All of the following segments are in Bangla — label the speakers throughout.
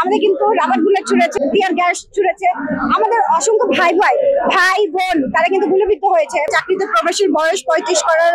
Speaker 1: আমাদের কিন্তু রাবার বুলেট ছুড়েছে, টিয়ার গ্যাস ছুড়েছে। আমাদের অসংখ্য ভাই বোন তারা কিন্তু গুলিবিদ্ধ হয়েছে। চাকরিতে প্রবেশের বয়স 35 করার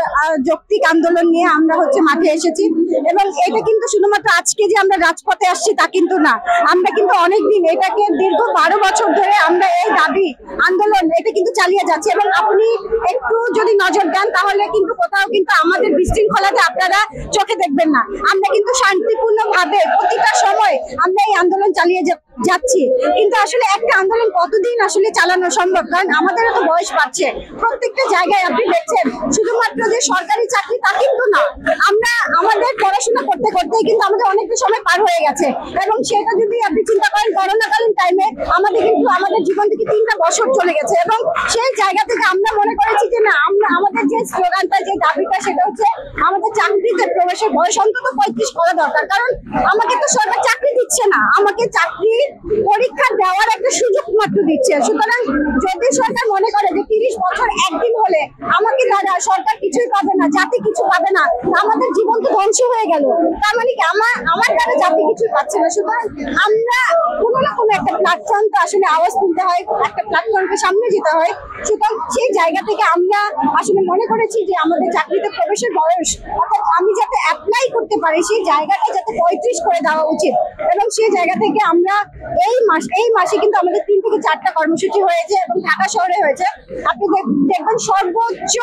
Speaker 1: যৌক্তিক আন্দোলন নিয়ে আমরা মাঠে এসেছি এবং এটা কিন্তু শুধুমাত্র আজকে যে আমরা রাজপথে আসছি তা কিন্তু না, আমরা কিন্তু অনেকদিন এটাকে দীর্ঘ 12 বছর ধরে আমরা এই দাবি আন্দোলন এটা কিন্তু চালিয়ে যাচ্ছি। এবং আপনি একটু যদি নজর দেন তাহলে কিন্তু কোথাও কিন্তু আমাদের বিশৃঙ্খলাতে আপনারা চোখে দেখবেন না। আমরা কিন্তু শান্তিপূর্ণ ভাবে প্রতিটা সময় আমরা এই আন্দোলন চালিয়ে যাচ্ছি, কিন্তু আসলে একটা আন্দোলন কতদিন আসলে চালানো সম্ভব, কারণ আমাদেরও তো বয়স বাড়ছে। প্রত্যেকটা জায়গায় আপনি দেখছেন শুধুমাত্র যে সরকারি চাকরি তা কিন্তু না, আমরা আমাদের পড়াশোনা করতে করতে কিন্তু আমাদের অনেকটা সময় পার হয়ে গেছে। এবং সেটা যদি আপনি চিন্তা করেন করোনাকালীন টাইমে আমাদের কিন্তু আমাদের জীবন থেকে 3টা বছর চলে গেছে এবং সেই জায়গা থেকে আমরা মনে করেছি যে না, আমরা আমাদের যে স্লোগানটা যে দাবিটা সেটা হচ্ছে আমাদের চাকরিতে প্রবেশের বয়স অন্তত 35 করা দরকার। কারণ আমাকে তো সরকার চাকরি দিচ্ছে না, আমাকে চাকরি পরীক্ষা দেওয়ার একটা সুযোগ মাত্র দিচ্ছে। সুতরাং যদি সরকার মনে করে যে 30 বছর একদিন হলে আমাকে দ্বারা সরকার কিছুই পাবে না, জাতি কিছু পাবে না, আমাদের জীবন তো ধ্বংস হয়ে গেল, তার মানে কি আমার দ্বারা জাতি কিছু পাচ্ছে না। সুতরাং আমরা কোনো না কোনো একটা প্ল্যাটফর্ম তো আসলে আওয়াজ তুলতে হয়, একটা প্ল্যাটফর্মকে সামনে যেতে হয়। সুতরাং সেই জায়গা থেকে আমরা আসলে মনে করেছি যে আমাদের চাকরিতে প্রবেশের বয়স অর্থাৎ আমি যাতে অ্যাপ্লাই করতে পারি সেই জায়গাটা যাতে 35 করে দেওয়া উচিত। এবং সেই জায়গা থেকে আমরা এই মাসে কিন্তু আমাদের 3 থেকে 4টা কর্মসূচি হয়েছে এবং ঢাকা শহরে হয়েছে। আপনি দেখবেন সর্বোচ্চ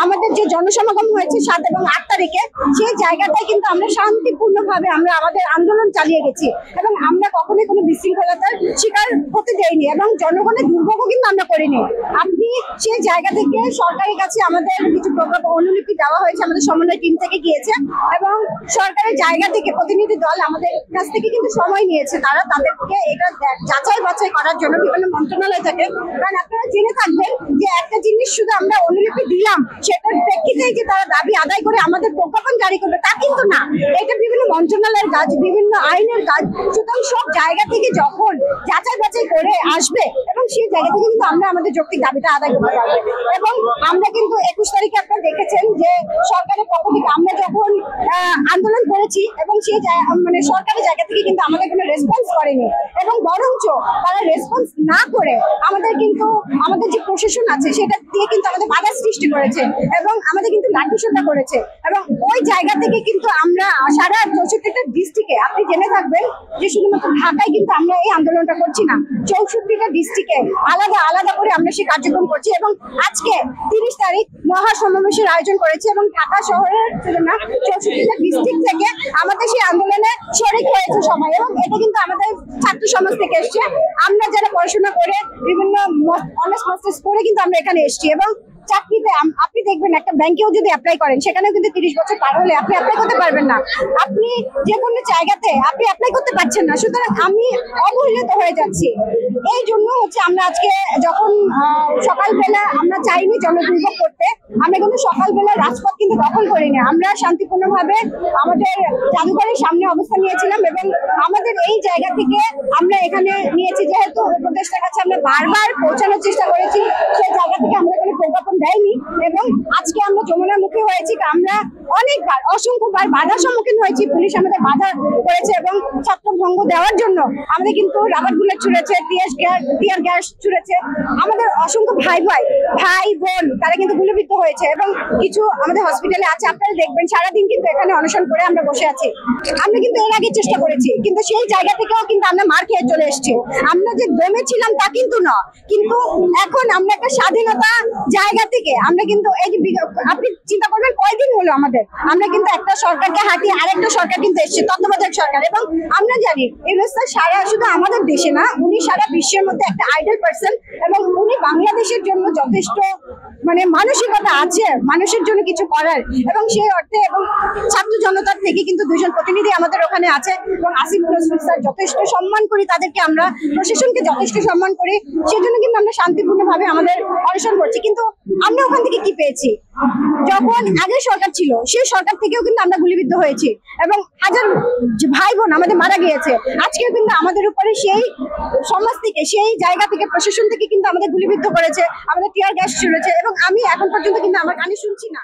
Speaker 1: আমাদের যে জনসমাগম হয়েছে 7 এবং 8 তারিখে, সেই জায়গাটায় কিন্তু আমরা শান্তিপূর্ণভাবে আমরা আমাদের আন্দোলন চালিয়ে গেছি এবং আমরা কখনোই কোনো বিশৃঙ্খলতার শিকার হতে দেইনি এবং জনগণের দুর্ভোগও কিন্তু আমরা করিনি। আপনি সেই জায়গা থেকে সরকারের কাছে আমাদের কিছু প্রকল্প অনুলিপি দেওয়া হয়েছে, আমাদের সমন্বয় টিম থেকে গিয়েছে এবং সরকারের জায়গা থেকে প্রতিনিধি দল আমাদের কাছ থেকে কিন্তু সময় নিয়েছে, তারা তাদেরকে এটা যাচাই বাছাই করার জন্য বিভিন্ন মন্ত্রণালয় থাকে। কারণ আপনারা জেনে থাকবেন যে একটা জিনিস শুধু আমরা অনুলিপি দিলাম সেটার প্রেক্ষিতেই যে তারা দাবি আদায় করে আমাদের প্রজ্ঞাপন জারি করবে তা কিন্তু না, এটা বিভিন্ন মন্ত্রণালয়ের কাজ, বিভিন্ন আইনের কাজ। সুতরাং সব জায়গা থেকে যখন যাচাই বাছাই করে আসবে এবং সেই জায়গা থেকে কিন্তু আমরা আমাদের যৌক্তিক দাবিটা আদায় করতে পারবো। এবং আমরা কিন্তু 21 তারিখে আপনারা দেখেছেন যে সরকারের পক্ষ থেকে আমরা যখন আন্দোলন করেছি এবং সেই মানে সরকারের জায়গা থেকে কিন্তু আমাদের কোনো রেসপন্স করেনি এবং বরঞ্চ তারা রেসপন্স না করে আমাদের কিন্তু আমাদের যে প্রশাসন আছে সেটা দিয়ে কিন্তু আমাদের বাধা সৃষ্টি করেছে এবং আমাদের কিন্তু লাঠিসোঁটা করেছে। এবং ওই জায়গা থেকে কিন্তু আমরা সারা 64টা ডিস্ট্রিক্টে আপনি জেনে থাকবেন যে শুধুমাত্র ঢাকায় কিন্তু আমরা এই আন্দোলনটা করছি না, 64টা ডিস্ট্রিক্টে আলাদা আলাদা করে আমরা সেই কার্যক্রম করছি। এবং আজকে 30 তারিখ মহাসমাবেশের আয়োজন করেছি এবং ঢাকা শহরের 64টা ডিস্ট্রিক্ট থেকে আমাদের সেই আন্দোলনে শরিক হয়েছে সবাই এবং এটা কিন্তু আমাদের ছাত্র সমাজ থেকে এসছে। আমরা যারা পড়াশোনা করে বিভিন্ন অনার্স মাস্টার্স করে কিন্তু আমরা এখানে এসেছি এবং চাকরিতে আপনি দেখবেন একটা ব্যাংকেও যদি অ্যাপ্লাই করেন সেখানেও কিন্তু 30 বছর পার হলে আপনি অ্যাপ্লাই করতে পারবেন না, আপনি যে কোনো জায়গাতে আপনি অ্যাপ্লাই করতে পারছেন না। সুতরাং আমি অবহেলিত হয়ে যাচ্ছি। এই জন্য আমরা আজকে যখন সকালবেলা আমরা চাইনি জনদুর্ভোগ করতে, আমরা কিন্তু সকালবেলা রাজপথ কিন্তু দখল করিনি, আমরা শান্তিপূর্ণভাবে আমাদের জাদুঘরের সামনে অবস্থান নিয়েছিলাম এবং আমাদের এই জায়গা থেকে আমরা এখানে নিয়েছি যেহেতু উপদেষ্টার কাছে আমরা বারবার পৌঁছানোর চেষ্টা করেছি, সেই জায়গা থেকে আমরা কোনো প্রজ্ঞাপন দেয়নি। এবং আজকে আমরা যমুনার মুখে হয়েছি, আমরা অনেকবার অসংখ্যবার বাধার সম্মুখীন হয়েছি, পুলিশ আমাদের বাধা করেছে এবং ছত্রভঙ্গ দেওয়ার জন্য আমাদের কিন্তু রাবার বুলেট ছুড়েছে, টিয়ার গ্যাস ছুড়েছে। আমাদের অসংখ্য ভাই বোন তারা কিন্তু গুলিবিদ্ধ হয়েছে এবং কিছু আমাদের হসপিটালে আছে। আপনারা দেখবেন সারাদিন কিন্তু এখানে অনশন করে আমরা বসে আছি। আমরা কিন্তু এর আগে চেষ্টা করেছি কিন্তু সেই জায়গা থেকেও কিন্তু আমরা মার খেয়ে চলে এসেছি। আমরা যে দমে ছিলাম তা কিন্তু না, কিন্তু এখন আমরা একটা স্বাধীনতা জায়গা থেকে আমরা কিন্তু এই যে আপনি চিন্তা করবেন কয়দিন হলো আমরা কিন্তু একটা সরকারকে হাঁটিয়ে আরেকটা সরকার কিন্তু এসছে, তত্ত্বাবধায়ক সরকার। এবং আমরা জানি এই ব্যবস্থা শুধু আমাদের দেশে না, উনি সারা বিশ্বের মধ্যে একটা আইডল পার্সন এবং উনি বাংলাদেশের জন্য যথেষ্ট মানে মানসিকতা আছে মানুষের জন্য কিছু করার। এবং সেই অর্থে এবং ছাত্র জনতার থেকে কিন্তু 2 জন প্রতিনিধি আমাদের ওখানে আছে এবং আসিফ নজরুল স্যার যথেষ্ট সম্মান করি তাদেরকে, আমরা প্রশাসনকে যথেষ্ট সম্মান করি, সেজন্য কিন্তু আমরা শান্তিপূর্ণভাবে আমাদের অনশন করছি। কিন্তু আমরা ওখান থেকে কি পেয়েছি, যখন আগে সরকার ছিল সেই সরকার থেকেও কিন্তু আমরা গুলিবিদ্ধ হয়েছি এবং হাজার ভাই বোন আমাদের মারা গিয়েছে। আজকেও কিন্তু আমাদের উপরে সেই সমাজ থেকে সেই জায়গা থেকে প্রশাসন থেকে কিন্তু আমাদের গুলিবিদ্ধ করেছে, আমাদের টিয়ার গ্যাস ছুড়েছে এবং আমি এখন পর্যন্ত কিন্তু আমার কানে শুনছি না।